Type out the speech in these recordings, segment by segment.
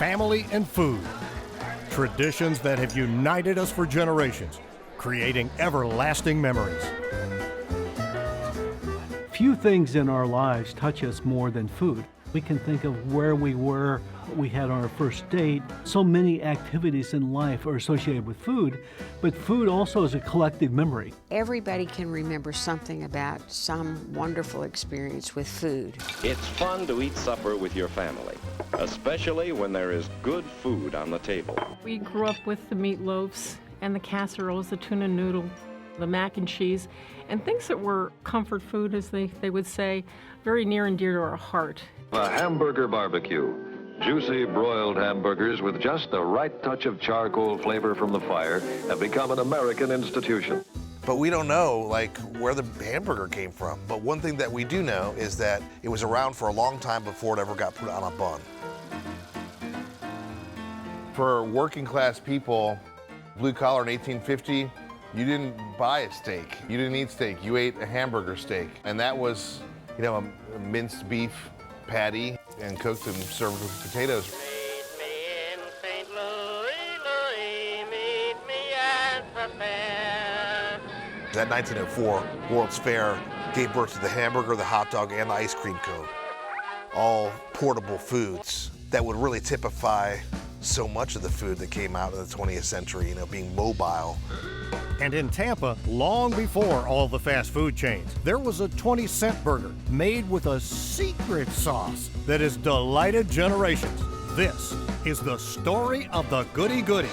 family and food. Traditions that have united us for generations, creating everlasting memories. Few things in our lives touch us more than food. We can think of where we were, what we had on our first date. So many activities in life are associated with food, but food also is a collective memory. Everybody can remember something about some wonderful experience with food. It's fun to eat supper with your family, especially when there is good food on the table. We grew up with the meatloaves and the casseroles, the tuna noodle, the mac and cheese, and things that were comfort food, as they would say, very near and dear to our heart. A hamburger barbecue. Juicy broiled hamburgers with just the right touch of charcoal flavor from the fire have become an American institution. But we don't know, like, where the hamburger came from. But one thing that we do know is that it was around for a long time before it ever got put on a bun. For working class people, blue collar in 1850, you didn't buy a steak. You didn't eat steak. You ate a hamburger steak. And that was, you know, a minced beef patty and cooked and served with potatoes. That 1904 World's Fair gave birth to the hamburger, the hot dog, and the ice cream cone. All portable foods that would really typify so much of the food that came out in the 20th century, you know, being mobile. And in Tampa, long before all the fast food chains, there was a 20-cent burger made with a secret sauce that has delighted generations. This is the story of the Goody Goody.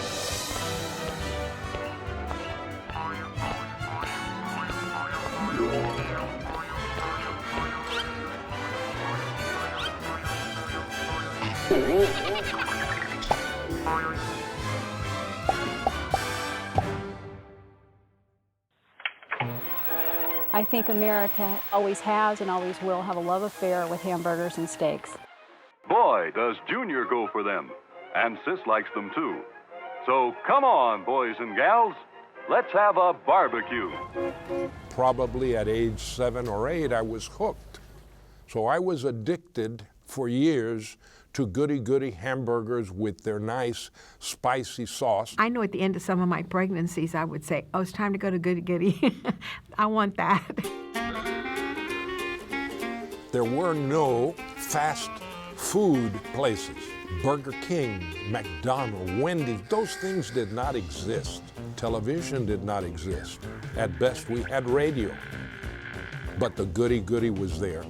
I think America always has and always will have a love affair with hamburgers and steaks. Boy, does Junior go for them. And Sis likes them too. So come on, boys and gals, let's have a barbecue. Probably at age 7 or 8, I was hooked. So I was addicted for years to Goody Goody hamburgers with their nice spicy sauce. I know at the end of some of my pregnancies, I would say, oh, it's time to go to Goody Goody. I want that. There were no fast food places. Burger King, McDonald's, Wendy's, those things did not exist. Television did not exist. At best, we had radio. But the Goody Goody was there.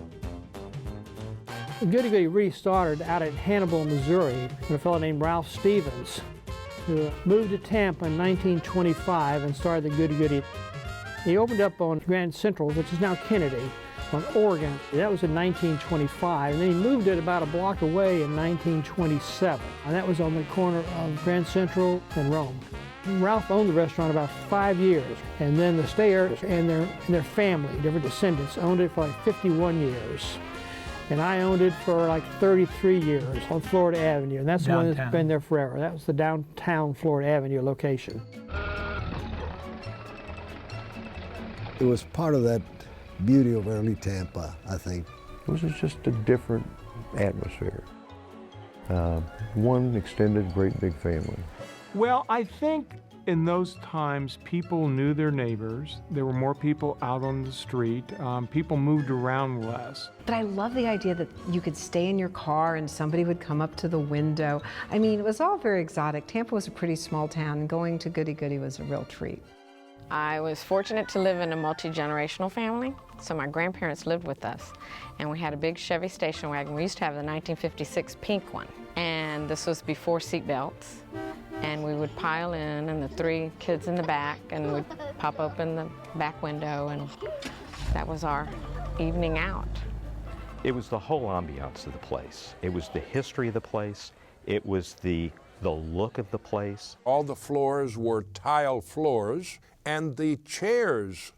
Goody Goody really started out at Hannibal, Missouri, with a fellow named Ralph Stevens, who moved to Tampa in 1925 and started the Goody Goody. He opened up on Grand Central, which is now Kennedy, on Oregon. That was in 1925, and then he moved it about a block away in 1927, and that was on the corner of Grand Central and Rome. Ralph owned the restaurant about 5 years, and then the Stayers and their family, different descendants, owned it for like 51 years. And I owned it for like 33 years on Florida Avenue, and that's the one that's been there forever. That was the downtown Florida Avenue location. It was part of that beauty of early Tampa, I think. It was just a different atmosphere. One extended great big family. Well, I think in those times, people knew their neighbors. There were more people out on the street. People moved around less. But I love the idea that you could stay in your car and somebody would come up to the window. I mean, it was all very exotic. Tampa was a pretty small town, and going to Goody Goody was a real treat. I was fortunate to live in a multi-generational family, so my grandparents lived with us, and we had a big Chevy station wagon. We used to have the 1956 pink one, and this was before seat belts, and we would pile in, and the 3 kids in the back, and we'd pop open the back window, and that was our evening out. It was the whole ambiance of the place. It was the history of the place. It was the look of the place. All the floors were tile floors, and the chairs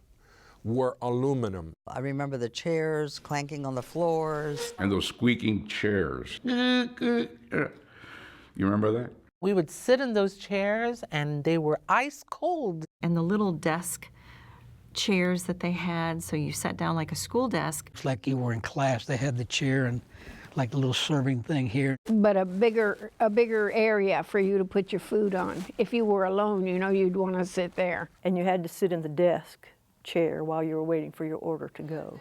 were aluminum. I remember the chairs clanking on the floors. And those squeaking chairs. You remember that? We would sit in those chairs and they were ice cold. And the little desk chairs that they had, so you sat down like a school desk. It's like you were in class. They had the chair and like a little serving thing here. But a bigger area for you to put your food on. If you were alone, you know, you'd want to sit there. And you had to sit in the desk chair while you were waiting for your order to go.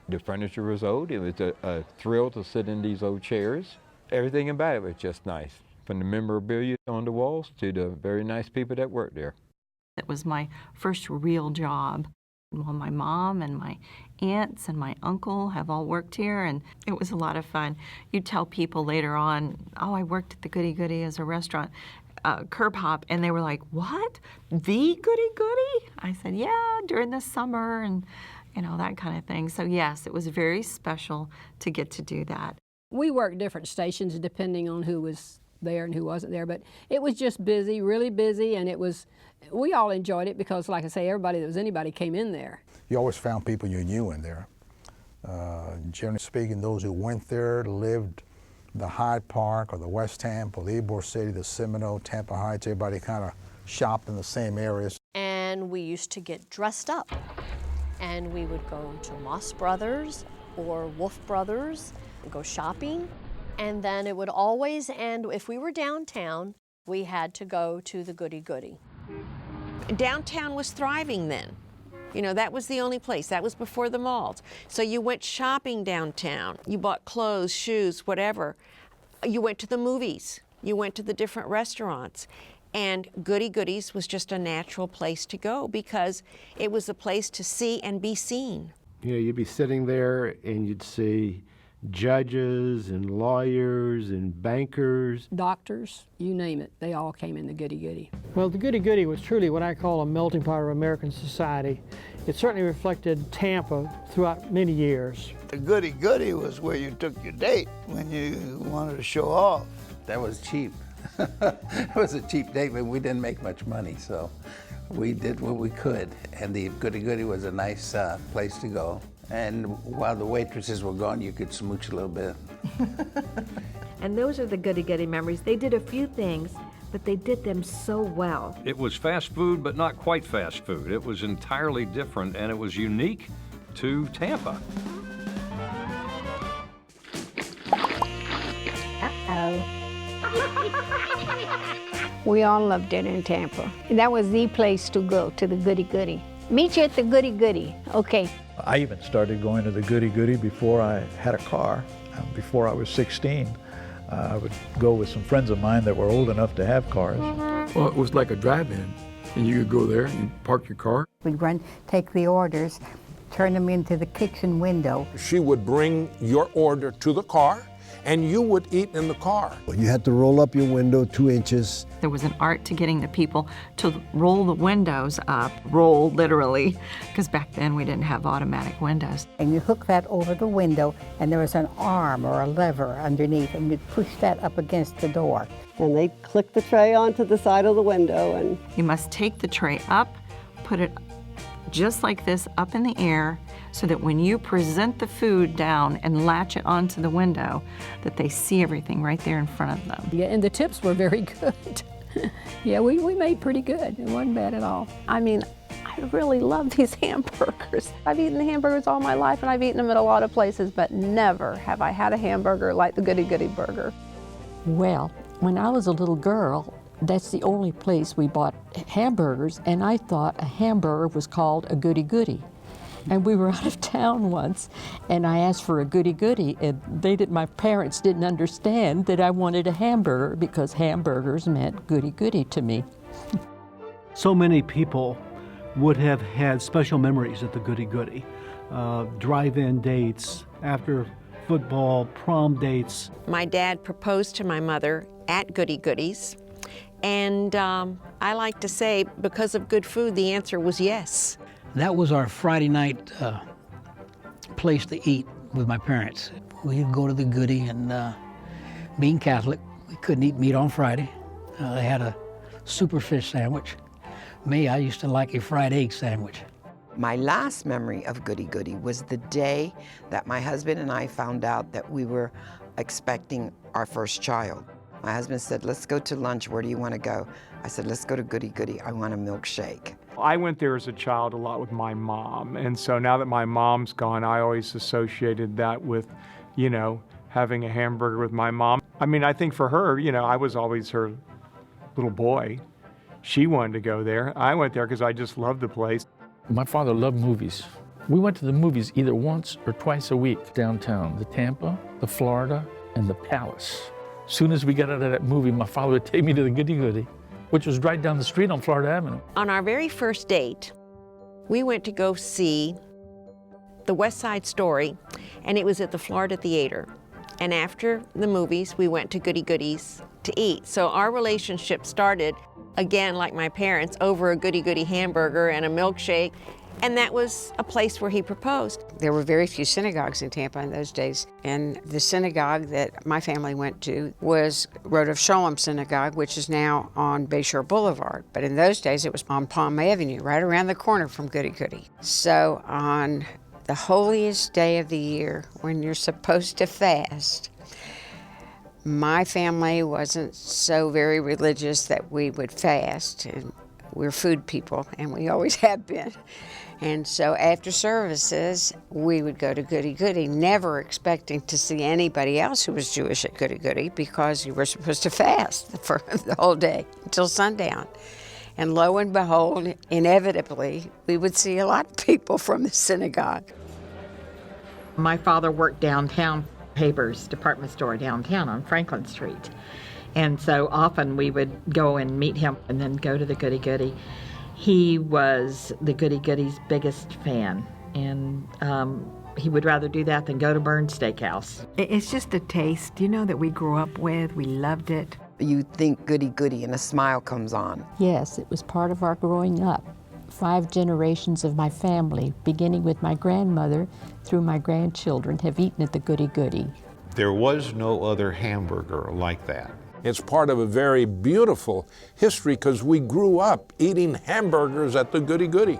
The furniture was old. It was a thrill to sit in these old chairs. Everything about it was just nice, from the memorabilia on the walls to the very nice people that worked there. It was my first real job. Well, my mom and my aunts and my uncle have all worked here, and it was a lot of fun. You'd tell people later on, oh, I worked at the Goody Goody as a restaurant curb hop, and they were like, what? The Goody Goody? I said, yeah, during the summer and, you know, that kind of thing. So yes, it was very special to get to do that. We worked different stations depending on who was there and who wasn't there, but it was just busy, really busy, and it was, we all enjoyed it because, like I say, everybody that was anybody came in there. You always found people you knew in there. Generally speaking, those who went there lived the Hyde Park or the West Tampa, the Ybor City, the Seminole, Tampa Heights, everybody kind of shopped in the same areas. And we used to get dressed up, and we would go to Moss Brothers or Wolf Brothers and go shopping. And then it would always end, if we were downtown, we had to go to the Goody Goody. Downtown was thriving then. You know, that was the only place. That was before the malls. So you went shopping downtown. You bought clothes, shoes, whatever. You went to the movies. You went to the different restaurants. And Goody Goodies was just a natural place to go because it was a place to see and be seen. You know, you'd be sitting there and you'd see judges and lawyers and bankers. Doctors, you name it, they all came in the Goody Goody. Well, the Goody Goody was truly what I call a melting pot of American society. It certainly reflected Tampa throughout many years. The Goody Goody was where you took your date when you wanted to show off. That was cheap. It was a cheap date, but we didn't make much money, so we did what we could. And the Goody Goody was a nice place to go. And while the waitresses were gone, you could smooch a little bit. And those are the Goody Goody memories. They did a few things, but they did them so well. It was fast food, but not quite fast food. It was entirely different, and it was unique to Tampa. Uh-oh. We all loved it in Tampa. That was the place to go, to the Goody Goody. Meet you at the Goody Goody. Okay. I even started going to the Goody Goody before I had a car. Before I was 16, I would go with some friends of mine that were old enough to have cars. Well, it was like a drive-in, and you could go there and park your car. We'd take the orders, turn them into the kitchen window. She would bring your order to the car, and you would eat in the car. You had to roll up your window 2 inches. There was an art to getting the people to roll the windows up, roll literally, because back then we didn't have automatic windows. And you hook that over the window, and there was an arm or a lever underneath, and you'd push that up against the door. And they'd click the tray onto the side of the window. And you must take the tray up, put it just like this up in the air, so that when you present the food down and latch it onto the window, that they see everything right there in front of them. Yeah, and the tips were very good. Yeah, we made pretty good. It wasn't bad at all. I mean, I really love these hamburgers. I've eaten hamburgers all my life, and I've eaten them at a lot of places, but never have I had a hamburger like the Goody Goody burger. Well, when I was a little girl, that's the only place we bought hamburgers, and I thought a hamburger was called a Goody Goody. And we were out of town once, and I asked for a Goody Goody, and my parents didn't understand that I wanted a hamburger because hamburgers meant Goody Goody to me. So many people would have had special memories at the Goody Goody. Drive-in dates, after football, prom dates. My dad proposed to my mother at Goody Goody's, and I like to say, because of good food, the answer was yes. That was our Friday night place to eat with my parents. We'd go to the Goody, and being Catholic, we couldn't eat meat on Friday. They had a super fish sandwich. Me, I used to like a fried egg sandwich. My last memory of Goody Goody was the day that my husband and I found out that we were expecting our first child. My husband said, let's go to lunch, where do you want to go? I said, let's go to Goody Goody, I want a milkshake. I went there as a child a lot with my mom, and so now that my mom's gone, I always associated that with you know, having a hamburger with my mom. I mean, I think for her, you know, I was always her little boy. She wanted to go there. I went there because I just loved the place. My father loved movies. We went to the movies either once or twice a week downtown, the Tampa, the Florida, and the Palace. As soon as we got out of that movie, my father would take me to the Goody Goody, which was right down the street on Florida Avenue. On our very first date, we went to go see the West Side Story, and it was at the Florida Theater. And after the movies, we went to Goody Goody's to eat. So our relationship started, again, like my parents, over a Goody Goody hamburger and a milkshake. And that was a place where he proposed. There were very few synagogues in Tampa in those days, and the synagogue that my family went to was Rodef Sholem Synagogue, which is now on Bayshore Boulevard. But in those days, it was on Palm Avenue, right around the corner from Goody Goody. So on the holiest day of the year, when you're supposed to fast, my family wasn't so very religious that we would fast. And we're food people, and we always have been. And so after services, we would go to Goody Goody, never expecting to see anybody else who was Jewish at Goody Goody, because you were supposed to fast for the whole day until sundown. And lo and behold, inevitably, we would see a lot of people from the synagogue. My father worked downtown, Haber's department store downtown on Franklin Street. And so often we would go and meet him and then go to the Goody Goody. He was the Goody Goody's biggest fan, and he would rather do that than go to Burn's Steakhouse. It's just a taste, you know, that we grew up with. We loved it. You think Goody Goody and a smile comes on. Yes, it was part of our growing up. 5 generations of my family, beginning with my grandmother through my grandchildren, have eaten at the Goody Goody. There was no other hamburger like that. It's part of a very beautiful history because we grew up eating hamburgers at the Goody Goody.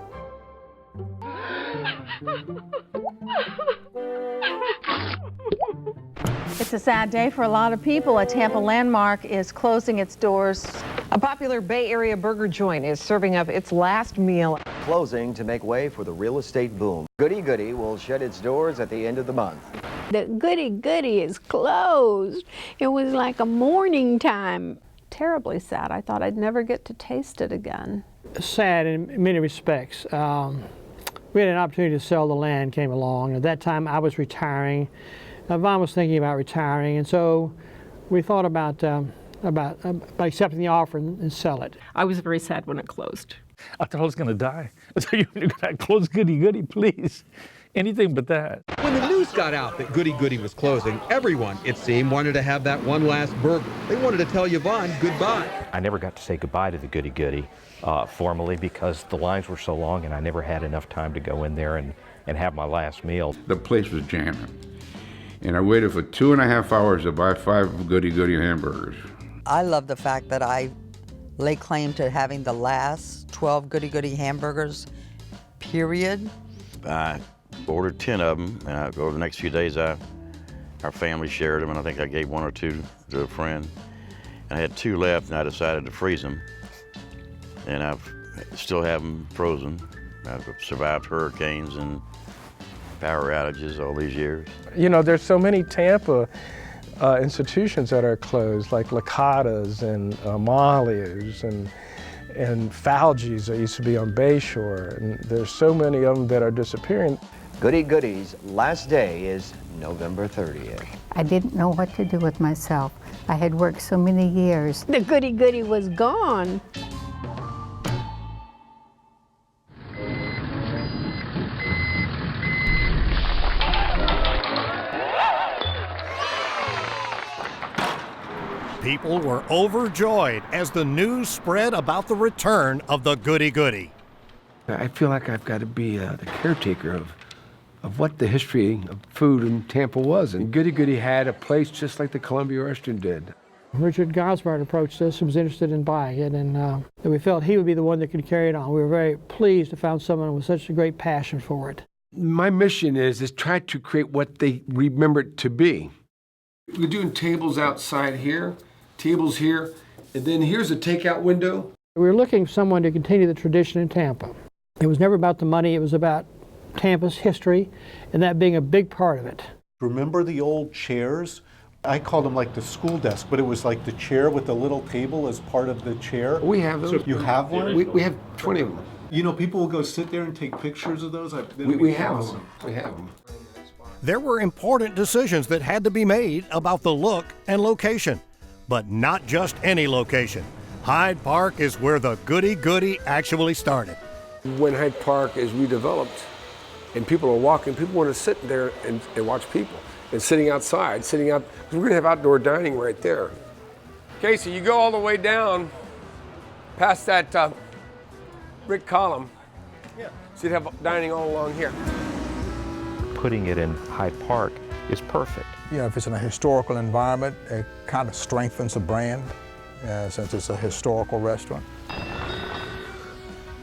It's a sad day for a lot of people. A Tampa landmark is closing its doors. A popular Bay Area burger joint is serving up its last meal. Closing to make way for the real estate boom. Goody Goody will shut its doors at the end of the month. The Goody Goody is closed. It was like a mourning time. Terribly sad. I thought I'd never get to taste it again. Sad in many respects. We had an opportunity to sell the land, came along. At that time, I was retiring. Vaughn was thinking about retiring, and so we thought about accepting the offer and sell it. I was very sad when it closed. I thought I was going to die. I said, you're going to close Goody Goody, please. Anything but that. When the news got out that Goody Goody was closing, everyone, it seemed, wanted to have that one last burger. They wanted to tell Yvonne goodbye. I never got to say goodbye to the Goody Goody formally because the lines were so long and I never had enough time to go in there and have my last meal. The place was jamming. And I waited for 2.5 hours to buy 5 Goody Goody hamburgers. I love the fact that I lay claim to having the last 12 Goody Goody hamburgers, period. I ordered 10 of them, and over the next few days, our family shared them, and I think I gave 1 or 2 to a friend. And I had 2 left, and I decided to freeze them. And I still have them frozen. I've survived hurricanes and power outages all these years. You know, there's so many Tampa institutions that are closed, like Lakatas and Amalia's and Falgi's that used to be on Bayshore. And there's so many of them that are disappearing. Goody Goody's last day is November 30th. I didn't know what to do with myself. I had worked so many years. The Goody Goody was gone. People were overjoyed as the news spread about the return of the Goody Goody. I feel like I've got to be the caretaker of what the history of food in Tampa was. And Goody Goody had a place just like the Columbia Restaurant did. Richard Gonzmart approached us and was interested in buying it, and we felt he would be the one that could carry it on. We were very pleased to find someone with such a great passion for it. My mission is try to create what they remember it to be. We're doing tables outside here, tables here, and then here's a takeout window. We were looking for someone to continue the tradition in Tampa. It was never about the money, it was about Tampa's history, and that being a big part of it. Remember the old chairs? I called them like the school desk, but it was like the chair with the little table as part of the chair. We have those. So you have one? We have 20 of them. You know, people will go sit there and take pictures of those. We have them. We have them. There were important decisions that had to be made about the look and location, but not just any location. Hyde Park is where the Goody Goody actually started. When Hyde Park is redeveloped and people are walking, people want to sit there and watch people. And sitting outside, because we're going to have outdoor dining right there. Okay, so you go all the way down past that brick column. Yeah. So you'd have dining all along here. Putting it in Hyde Park is perfect. You know, if it's in a historical environment, it kind of strengthens the brand since it's a historical restaurant.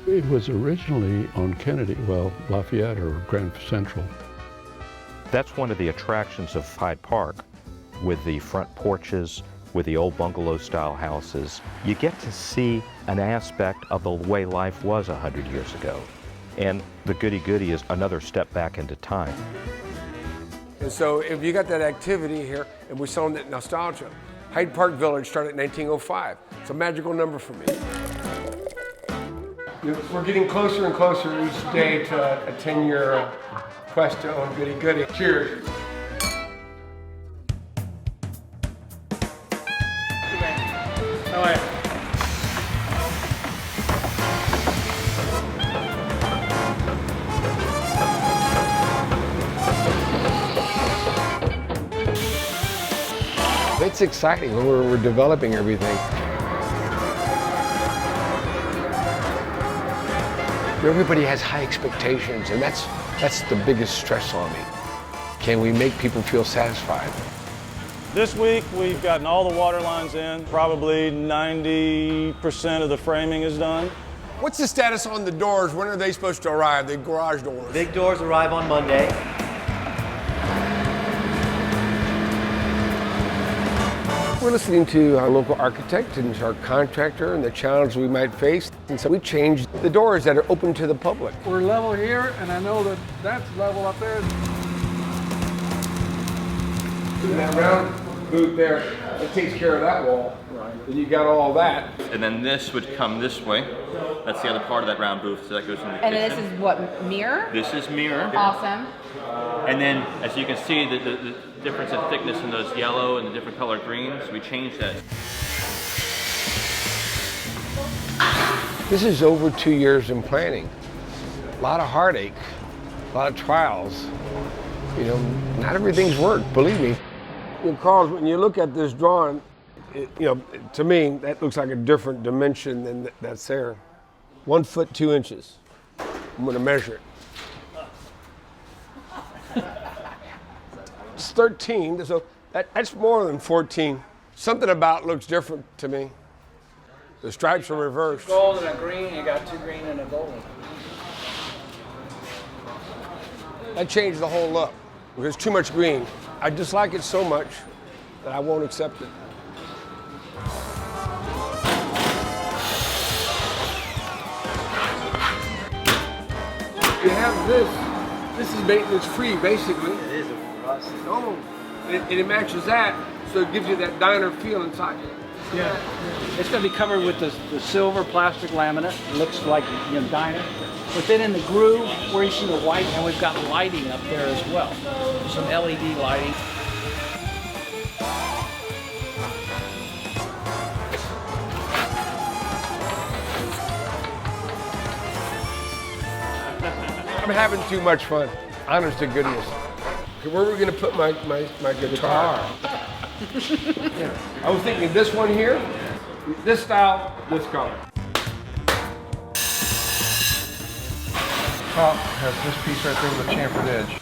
It was originally on Kennedy, well, Lafayette or Grand Central. That's one of the attractions of Hyde Park, with the front porches, with the old bungalow-style houses. You get to see an aspect of the way life was 100 years ago. And the Goody Goody is another step back into time. And so if you got that activity here, and we're selling that nostalgia, Hyde Park Village started in 1905. It's a magical number for me. We're getting closer and closer each day to a 10-year quest to own Goody Goody. Cheers. How are you? It's exciting when we're developing everything. Everybody has high expectations, and that's the biggest stress on me. Can we make people feel satisfied? This week, we've gotten all the water lines in. Probably 90% of the framing is done. What's the status on the doors? When are they supposed to arrive, the garage doors? Big doors arrive on Monday. We're listening to our local architect and our contractor and the challenge we might face. And so we changed the doors that are open to the public. We're level here, and I know that that's level up there. That round booth there, that takes care of that wall. Right. And you got all that. And then this would come this way. That's the other part of that round booth, so that goes in the kitchen. And this is what, mirror? This is mirror. Awesome. And then, as you can see, the difference in thickness in those yellow and the different color greens, we changed that. This is over 2 years in planning. A lot of heartache, a lot of trials. You know, not everything's worked, believe me. Carl, when you look at this drawing, to me, that looks like a different dimension than that's there. 1 foot 2 inches. I'm gonna measure it. It's 13, so that's more than 14. Something about it looks different to me. The stripes are reversed. Gold and a green, you got 2 green and a gold. That changed the whole look. There's too much green. I dislike it so much that I won't accept it. You have this is maintenance free basically. It is for us. Oh, it matches that, so it gives you that diner feel inside. Yeah, it's going to be covered with the silver plastic laminate. It looks like diner. But then in the groove, where you see the white, and we've got lighting up there as well. Some LED lighting. I'm having too much fun. Honest to goodness. Where are we going to put my guitar? Yeah. I was thinking this one here, this style, this color. Top has this piece right there with a chamfered edge.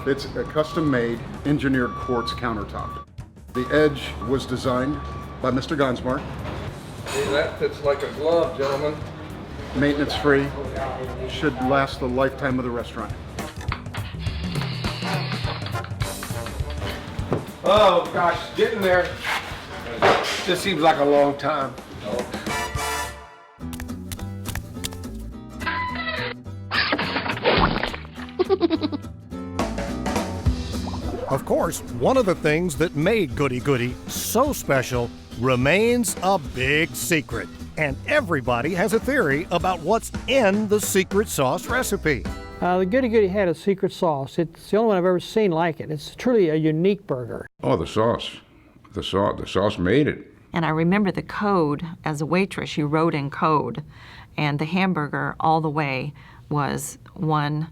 It's a custom-made, engineered quartz countertop. The edge was designed by Mr. Gonzmart. See, that fits like a glove, gentlemen. Maintenance-free, should last the lifetime of the restaurant. Oh gosh, getting there. This seems like a long time. Of course, one of the things that made Goody Goody so special remains a big secret. And everybody has a theory about what's in the secret sauce recipe. The Goody Goody had a secret sauce. It's the only one I've ever seen like it. It's truly a unique burger. Oh, the sauce. The sauce made it. And I remember the code. As a waitress, you wrote in code, and the hamburger all the way was 1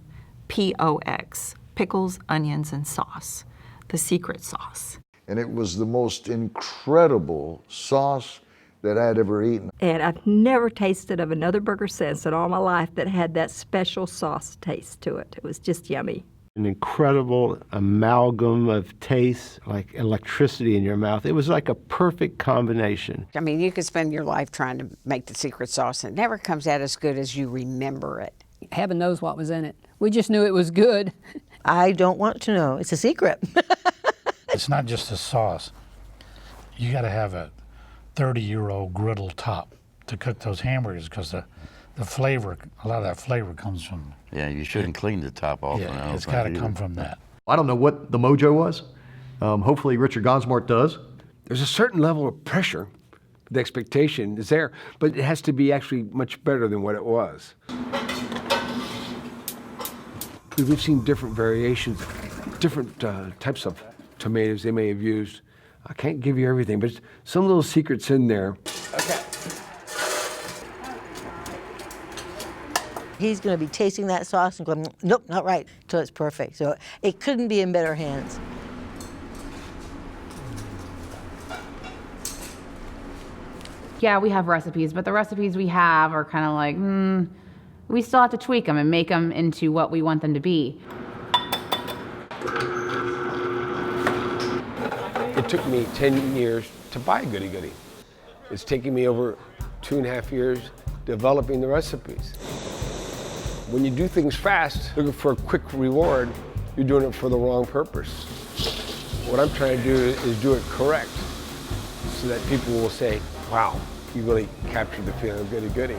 P.O.X, pickles, onions, and sauce, the secret sauce. And it was the most incredible sauce that I had ever eaten. And I've never tasted of another burger since in all my life that had that special sauce taste to it. It was just yummy. An incredible amalgam of taste, like electricity in your mouth. It was like a perfect combination. I mean, you could spend your life trying to make the secret sauce, and it never comes out as good as you remember it. Heaven knows what was in it. We just knew it was good. I don't want to know. It's a secret. It's not just the sauce. You got to have a 30-year-old griddle top to cook those hamburgers, because the flavor, a lot of that flavor comes from. Yeah, you shouldn't clean the top off. Yeah, it's got to come from that. I don't know what the mojo was. Hopefully Richard Gonzmart does. There's a certain level of pressure. The expectation is there, but it has to be actually much better than what it was. We've seen different variations, different types of tomatoes they may have used. I can't give you everything, but some little secrets in there. Okay. He's going to be tasting that sauce and going, nope, not right, so it's perfect. So it couldn't be in better hands. Yeah, we have recipes, but the recipes we have are kind of like, we still have to tweak them and make them into what we want them to be. It took me 10 years to buy Goody Goody. It's taking me over 2.5 years developing the recipes. When you do things fast, looking for a quick reward, you're doing it for the wrong purpose. What I'm trying to do is do it correct, so that people will say, wow, you really captured the feeling of Goody Goody.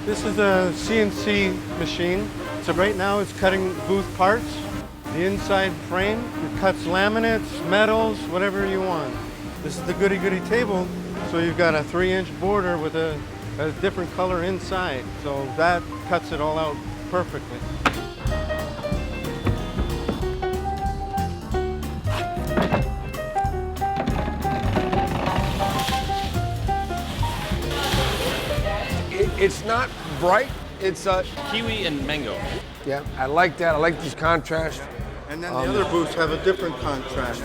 This is a CNC machine. So right now it's cutting booth parts. The inside frame, it cuts laminates, metals, whatever you want. This is the Goody Goody table. So you've got a 3-inch border with a different color inside. So that cuts it all out perfectly. It's not bright, it's kiwi and mango. Yeah, I like that. I like this contrast. And then the other booths have a different contrast.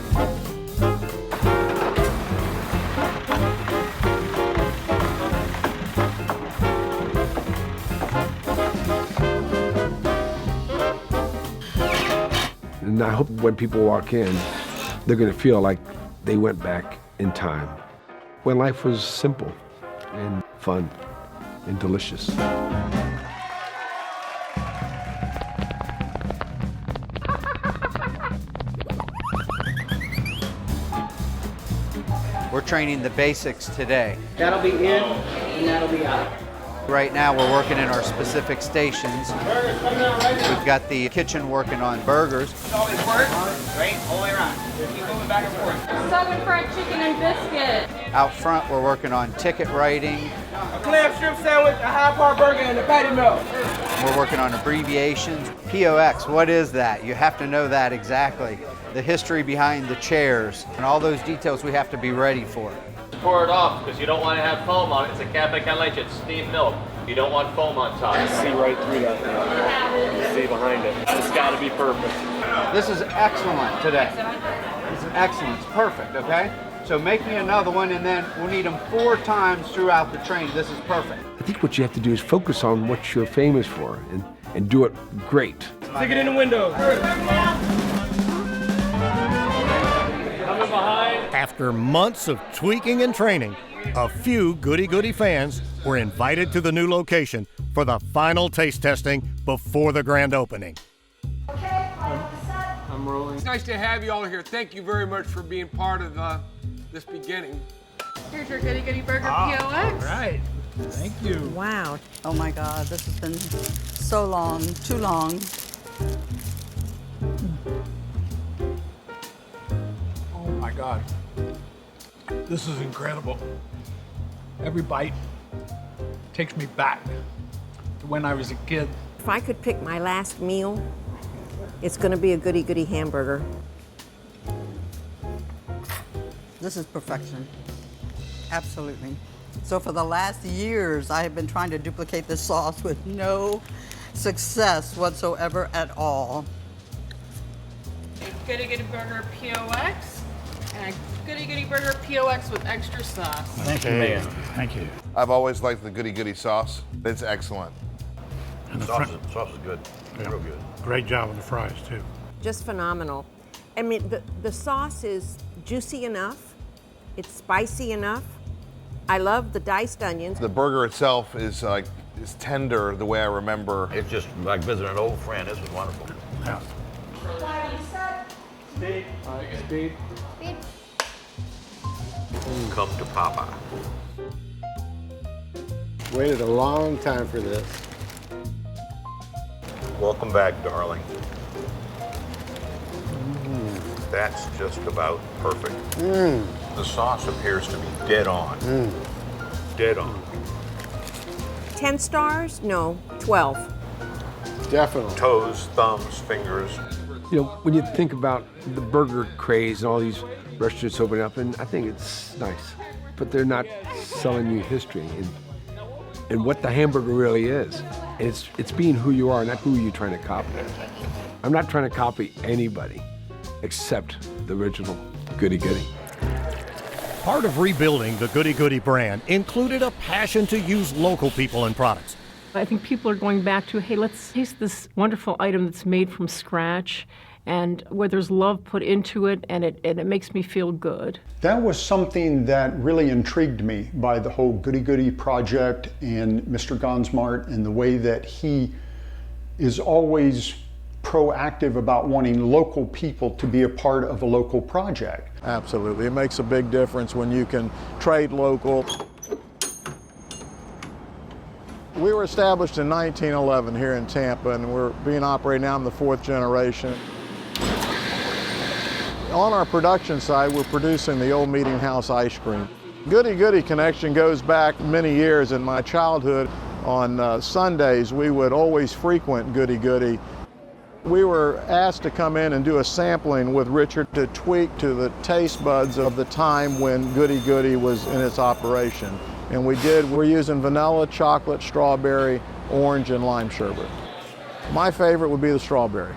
And I hope when people walk in, they're going to feel like they went back in time, when life was simple and fun and delicious. We're training the basics today. That'll be in and that'll be out. Right now we're working in our specific stations. We've got the kitchen working on burgers. Always work, right, all the way around. Keep moving back and forth. Southern fried chicken and biscuit. Out front we're working on ticket writing. A clam shrimp sandwich, a Hyde Park burger, and a patty melt. We're working on abbreviations. P.O.X, what is that? You have to know that exactly. The history behind the chairs and all those details we have to be ready for. Pour it off because you don't want to have foam on it. It's a cafe con leche. It's steamed milk. You don't want foam on top. See right through that thing. You see behind it. It's got to be perfect. This is excellent today. This is excellent. It's perfect, okay? So make me another one, and then we'll need them 4 times throughout the training. This is perfect. I think what you have to do is focus on what you're famous for, and and do it great. Stick it in the window. Coming behind. After months of tweaking and training, a few Goody Goody fans were invited to the new location for the final taste testing before the grand opening. I'm rolling. It's nice to have you all here. Thank you very much for being part of this beginning. Here's your Goody Goody Burger P.O.X. All right. Thank you. Wow. Oh my God, this has been so long, too long. Oh my God. This is incredible. Every bite takes me back to when I was a kid. If I could pick my last meal, it's going to be a Goody Goody hamburger. This is perfection. Absolutely. So for the last years, I have been trying to duplicate this sauce with no success whatsoever at all. Goody Goody Burger P.O.X. and a Goody Goody Burger P.O.X. with extra sauce. Thank you, ma'am. Thank you. I've always liked the Goody Goody sauce. It's excellent. And the sauce is good. Yeah. Real good. Great job with the fries, too. Just phenomenal. I mean, the sauce is juicy enough. It's spicy enough. I love the diced onions. The burger itself is tender the way I remember. It's just like visiting an old friend. This was wonderful. Yeah. Speed. Speed. Come to Papa. Waited a long time for this. Welcome back, darling. That's just about perfect. The sauce appears to be dead on. Dead on. 10 stars? No, 12. Definitely. Toes, thumbs, fingers. You know, when you think about the burger craze and all these restaurants opening up, and I think it's nice, but they're not selling you history and what the hamburger really is. And it's being who you are, not who you're trying to copy. I'm not trying to copy anybody except the original Goody Goody. Part of rebuilding the Goody Goody brand included a passion to use local people and products. I think people are going back to, hey, let's taste this wonderful item that's made from scratch and where there's love put into it and it makes me feel good. That was something that really intrigued me by the whole Goody Goody project and Mr. Gonzmart and the way that he is always proactive about wanting local people to be a part of a local project. Absolutely. It makes a big difference when you can trade local. We were established in 1911 here in Tampa, and we're being operated now. I'm the 4th generation. On our production side, we're producing the old Meeting House ice cream. Goody Goody connection goes back many years. In my childhood, on Sundays, we would always frequent Goody Goody. We were asked to come in and do a sampling with Richard to tweak to the taste buds of the time when Goody Goody was in its operation. And we did. We're using vanilla, chocolate, strawberry, orange, and lime sherbet. My favorite would be the strawberry.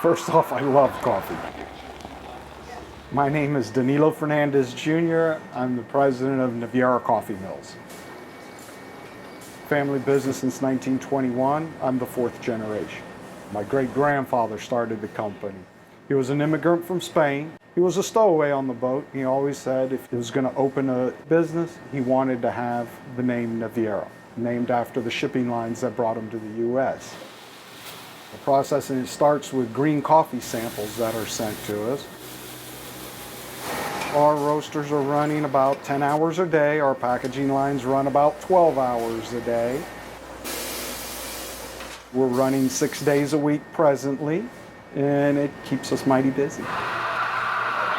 First off, I love coffee. My name is Danilo Fernandez Jr. I'm the president of Naviera Coffee Mills. Family business since 1921. I'm the 4th generation. My great-grandfather started the company. He was an immigrant from Spain. He was a stowaway on the boat. He always said if he was going to open a business, he wanted to have the name Naviera, named after the shipping lines that brought him to the U.S. The processing starts with green coffee samples that are sent to us. Our roasters are running about 10 hours a day. Our packaging lines run about 12 hours a day. We're running 6 days a week presently, and it keeps us mighty busy.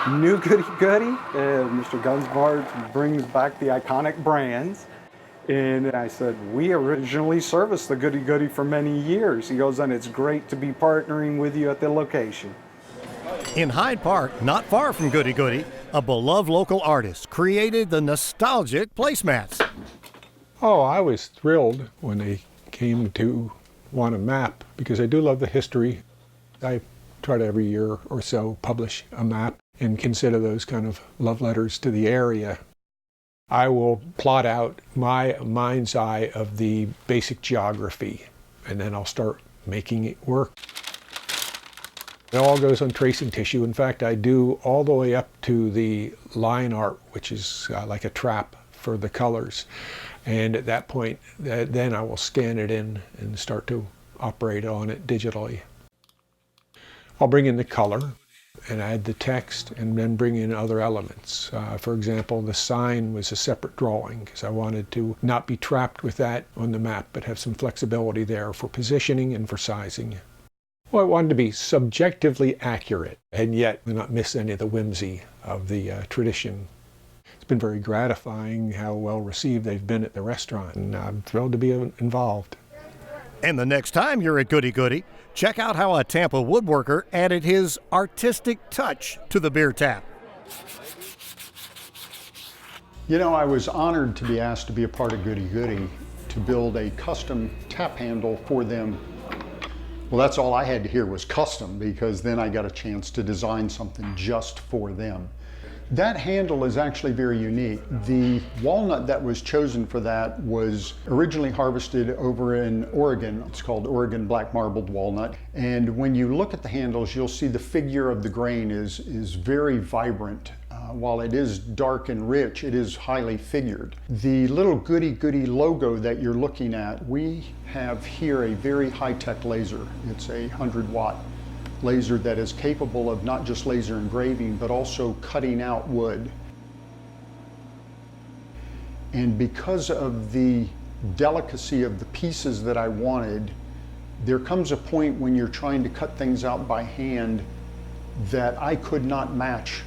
New Goody Goody, Mr. Gonzmart brings back the iconic brands. And I said, we originally serviced the Goody Goody for many years. He goes, and it's great to be partnering with you at the location. In Hyde Park, not far from Goody Goody, a beloved local artist created the nostalgic placemats. Oh, I was thrilled when they came to want a map because I do love the history. I try to every year or so publish a map and consider those kind of love letters to the area. I will plot out my mind's eye of the basic geography, and then I'll start making it work. It all goes on tracing tissue. In fact, I do all the way up to the line art, which is like a trap for the colors. And at that point, then I will scan it in and start to operate on it digitally. I'll bring in the color and add the text and then bring in other elements. For example, the sign was a separate drawing because I wanted to not be trapped with that on the map, but have some flexibility there for positioning and for sizing. Well, I wanted to be subjectively accurate and yet not miss any of the whimsy of the tradition. It's been very gratifying how well received they've been at the restaurant, and I'm thrilled to be involved. And the next time you're at Goody Goody, check out how a Tampa woodworker added his artistic touch to the beer tap. You know, I was honored to be asked to be a part of Goody Goody to build a custom tap handle for them. Well, that's all I had to hear was custom, because then I got a chance to design something just for them. That handle is actually very unique. The walnut that was chosen for that was originally harvested over in Oregon. It's called Oregon Black Marbled Walnut. And when you look at the handles, you'll see the figure of the grain is very vibrant. While it is dark and rich, it is highly figured. The little Goody Goody logo that you're looking at, we have here a very high-tech laser. It's a 100-watt laser that is capable of not just laser engraving, but also cutting out wood. And because of the delicacy of the pieces that I wanted, there comes a point when you're trying to cut things out by hand that I could not match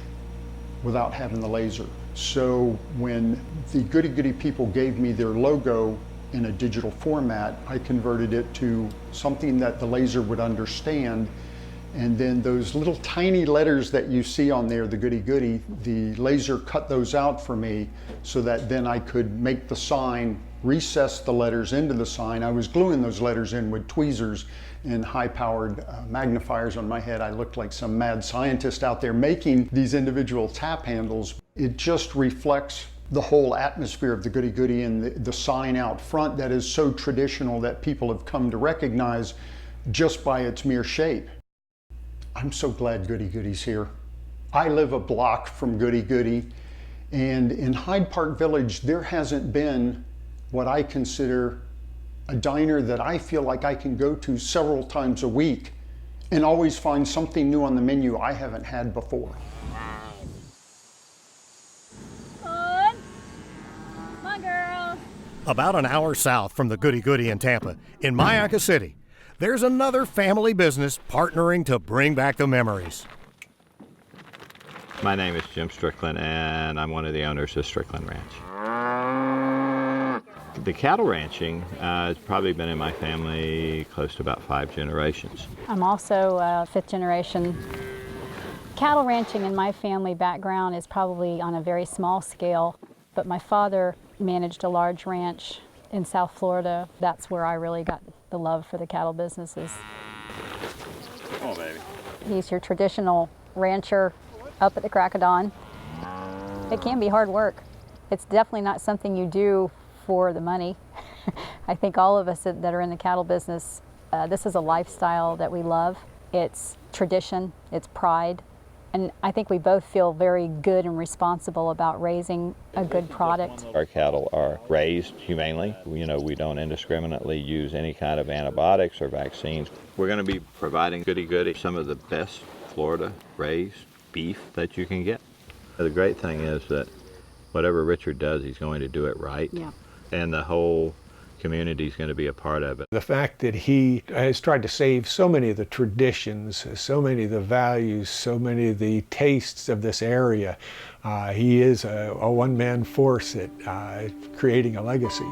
without having the laser. So when the Goody Goody people gave me their logo in a digital format, I converted it to something that the laser would understand. And then those little tiny letters that you see on there, the Goody Goody, the laser cut those out for me so that then I could make the sign, recess the letters into the sign. I was gluing those letters in with tweezers and high-powered magnifiers on my head. I looked like some mad scientist out there making these individual tap handles. It just reflects the whole atmosphere of the Goody Goody and the sign out front that is so traditional that people have come to recognize just by its mere shape. I'm so glad Goody Goody's here. I live a block from Goody Goody, and in Hyde Park Village, there hasn't been what I consider a diner that I feel like I can go to several times a week and always find something new on the menu I haven't had before. Come on, girls. About an hour south from the Goody Goody in Tampa, in Mayaca City, there's another family business partnering to bring back the memories. My name is Jim Strickland, and I'm one of the owners of Strickland Ranch. The cattle ranching has probably been in my family close to about 5 generations. I'm also a 5th generation. Cattle ranching in my family background is probably on a very small scale, but my father managed a large ranch in South Florida. That's where I really got the love for the cattle businesses. Oh, baby. He's your traditional rancher up at the crack of dawn. It can be hard work. It's definitely not something you do for the money. I think all of us that are in the cattle business, this is a lifestyle that we love. It's tradition, it's pride, and I think we both feel very good and responsible about raising a good product. Our cattle are raised humanely. You know, we don't indiscriminately use any kind of antibiotics or vaccines. We're going to be providing Goody Goody some of the best Florida raised beef that you can get. The great thing is that whatever Richard does, he's going to do it right. Yeah. And the whole community is going to be a part of it. The fact that he has tried to save so many of the traditions, so many of the values, so many of the tastes of this area, he is a one-man force at creating a legacy.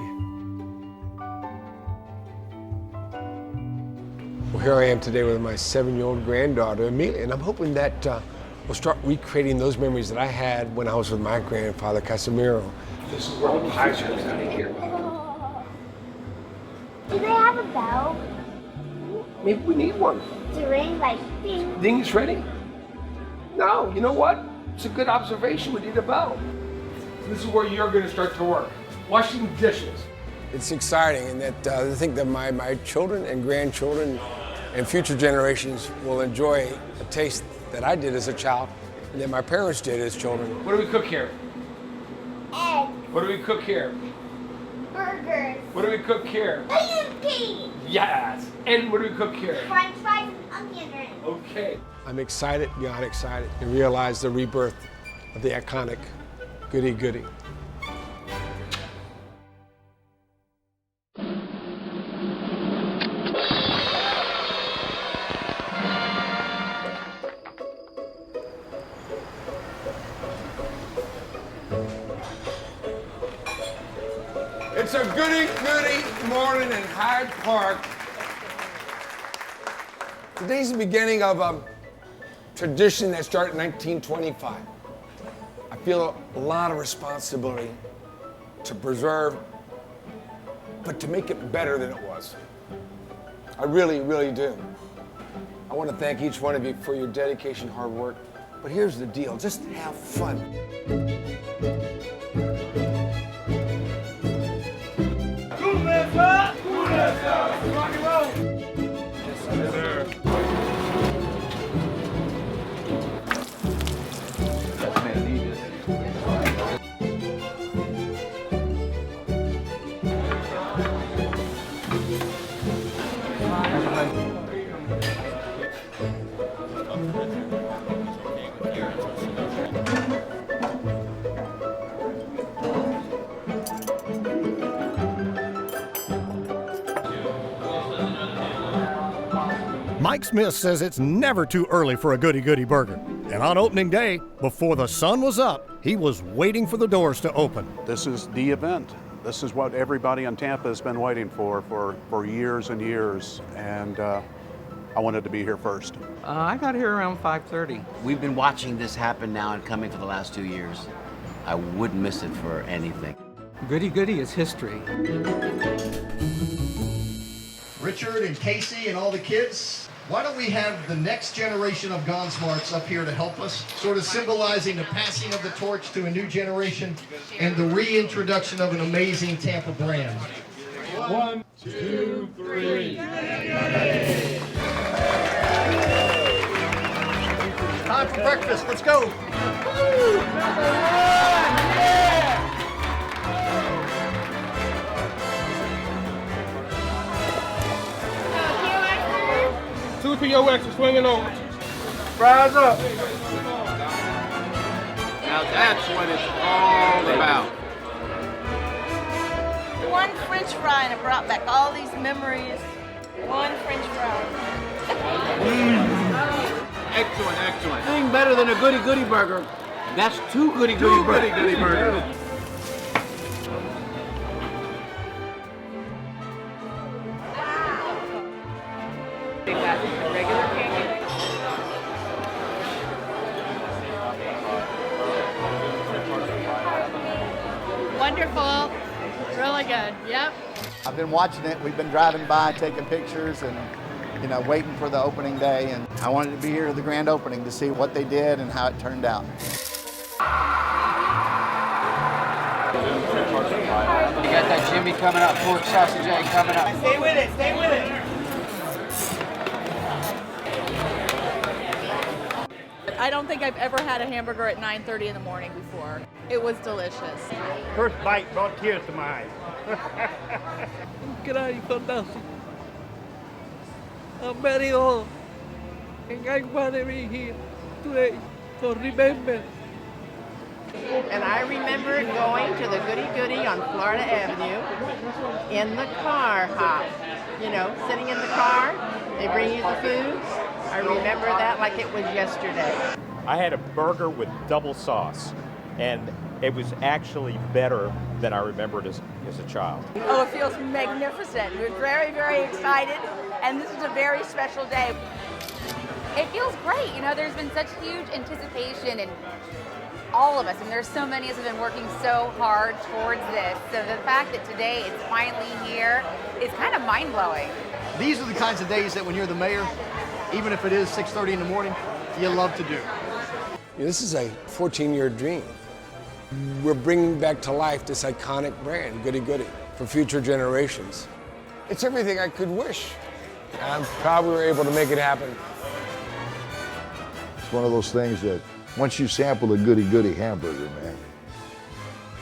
Well, here I am today with my 7-year-old granddaughter, Amelia, and I'm hoping that we'll start recreating those memories that I had when I was with my grandfather, Casimiro. This is where all the pies are out of here. Do they have a bell? Maybe we need one. To ring like ding. Ding is ready? No, you know what? It's a good observation. We need a bell. This is where you're going to start to work. Washing dishes. It's exciting, and that I think that my children and grandchildren and future generations will enjoy a taste that I did as a child and that my parents did as children. What do we cook here? Eggs. What do we cook here? Burgers. What do we cook here? Buttercotch. Yes. And what do we cook here? French fries and onion rings. Okay. I'm excited, beyond excited, to realize the rebirth of the iconic Goody Goody. It's a goody morning in Hyde Park. Today's the beginning of a tradition that started in 1925. I feel a lot of responsibility to preserve, but to make it better than it was. I really, really do. I want to thank each one of you for your dedication, hard work, but here's the deal, just have fun. Rock and roll. Yes, sir. Mike Smith says it's never too early for a Goody Goody burger. And on opening day, before the sun was up, he was waiting for the doors to open. This is the event. This is what everybody in Tampa has been waiting for years and years. And I wanted to be here first. I got here around 5:30. We've been watching this happen now and coming for the last 2 years. I wouldn't miss it for anything. Goody Goody is history. Richard and Casey and all the kids, why don't we have the next generation of Gonzmarts up here to help us, sort of symbolizing the passing of the torch to a new generation and the reintroduction of an amazing Tampa brand. 1, 2, 3. Time for breakfast, let's go. Woo! Number 1, yeah! Two P.O.X. is swinging over. Fries up. Now that's what it's all about. One French fry and it brought back all these memories. One French fry. Excellent, excellent. Nothing better than a Goody Goody burger. That's two Goody Goody burgers. Wonderful. Really good. Yep. I've been watching it. We've been driving by, taking pictures, and waiting for the opening day. And I wanted to be here at the grand opening to see what they did and how it turned out. You got that Jimmy coming up, pork sausage egg coming up. Stay with it. Stay with it. I don't think I've ever had a hamburger at 9:30 in the morning before. It was delicious. First bite brought tears to my eyes. Gracias, fantastic. I'm very old, and I want to be here today to remember. And I remember going to the Goody Goody on Florida Avenue in the car hop. Sitting in the car, they bring you the food. I remember that like it was yesterday. I had a burger with double sauce, and it was actually better than I remembered as a child. Oh, it feels magnificent. We're very, very excited, and this is a very special day. It feels great. There's been such huge anticipation and all of us, and there's so many of us have been working so hard towards this. So the fact that today it's finally here is kind of mind-blowing. These are the kinds of days that when you're the mayor, even if it is 6:30 in the morning, you love to do. This is a 14-year dream. We're bringing back to life this iconic brand, Goody Goody, for future generations. It's everything I could wish. I'm proud we were able to make it happen. It's one of those things that once you sample a Goody Goody hamburger, man,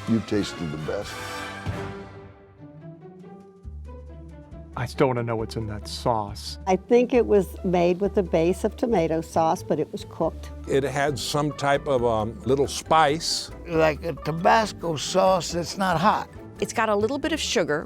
you've tasted the best. I still want to know what's in that sauce. I think it was made with a base of tomato sauce, but it was cooked. It had some type of little spice. Like a Tabasco sauce that's not hot. It's got a little bit of sugar.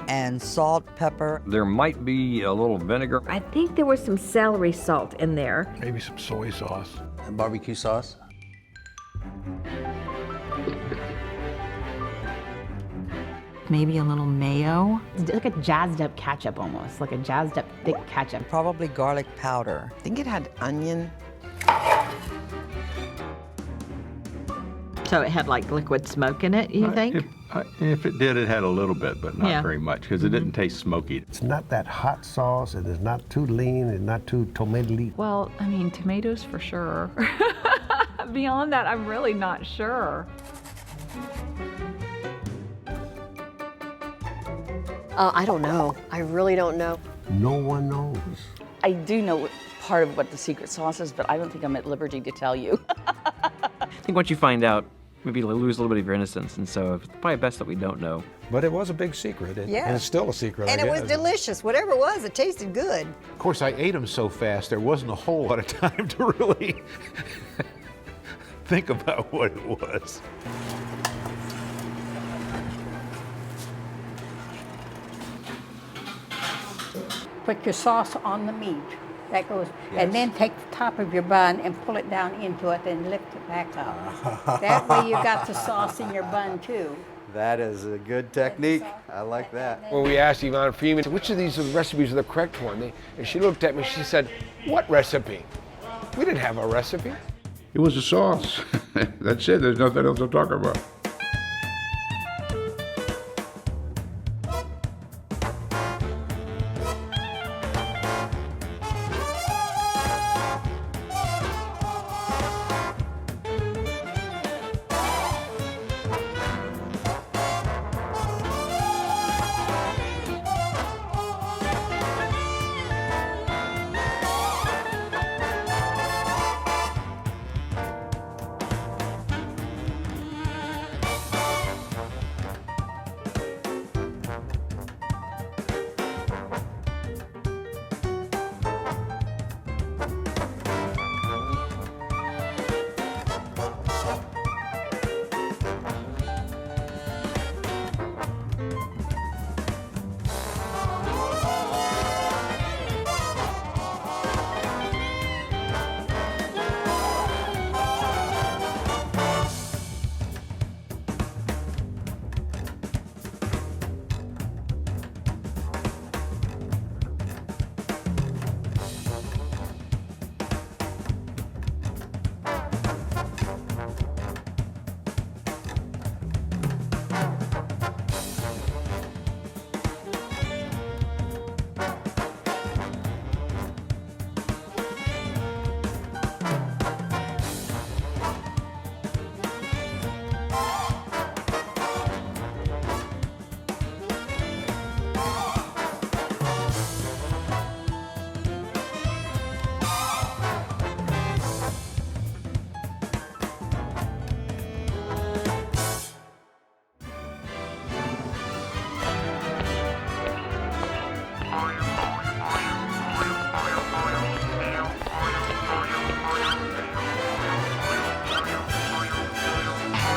And salt, pepper. There might be a little vinegar. I think there was some celery salt in there. Maybe some soy sauce. And barbecue sauce. Maybe a little mayo. It's like a jazzed up ketchup almost, like a jazzed up thick ketchup. Probably garlic powder. I think it had onion. So it had like liquid smoke in it, you think? If it did, it had a little bit, but not very much, because it didn't taste smoky. It's not that hot sauce, and it's not too lean, and not too tomato-y. Well, I mean, tomatoes for sure. Beyond that, I'm really not sure. I don't know. I really don't know. No one knows. I do know part of what the secret sauce is, but I don't think I'm at liberty to tell you. I think once you find out, maybe you'll lose a little bit of your innocence, and so it's probably best that we don't know. But it was a big secret, and it's still a secret, And I it was guess. delicious. Whatever it was, it tasted good. Of course, I ate them so fast, there wasn't a whole lot of time to really think about what it was. Put your sauce on the meat. That goes, and then take the top of your bun and pull it down into it and lift it back up. That way you got the sauce in your bun too. That is a good technique. I like that. When we asked Yvonne Freeman, which of these recipes are the correct one, and she looked at me, she said, what recipe? We didn't have a recipe. It was a sauce. That's it, there's nothing else to talk about.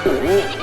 Ooh.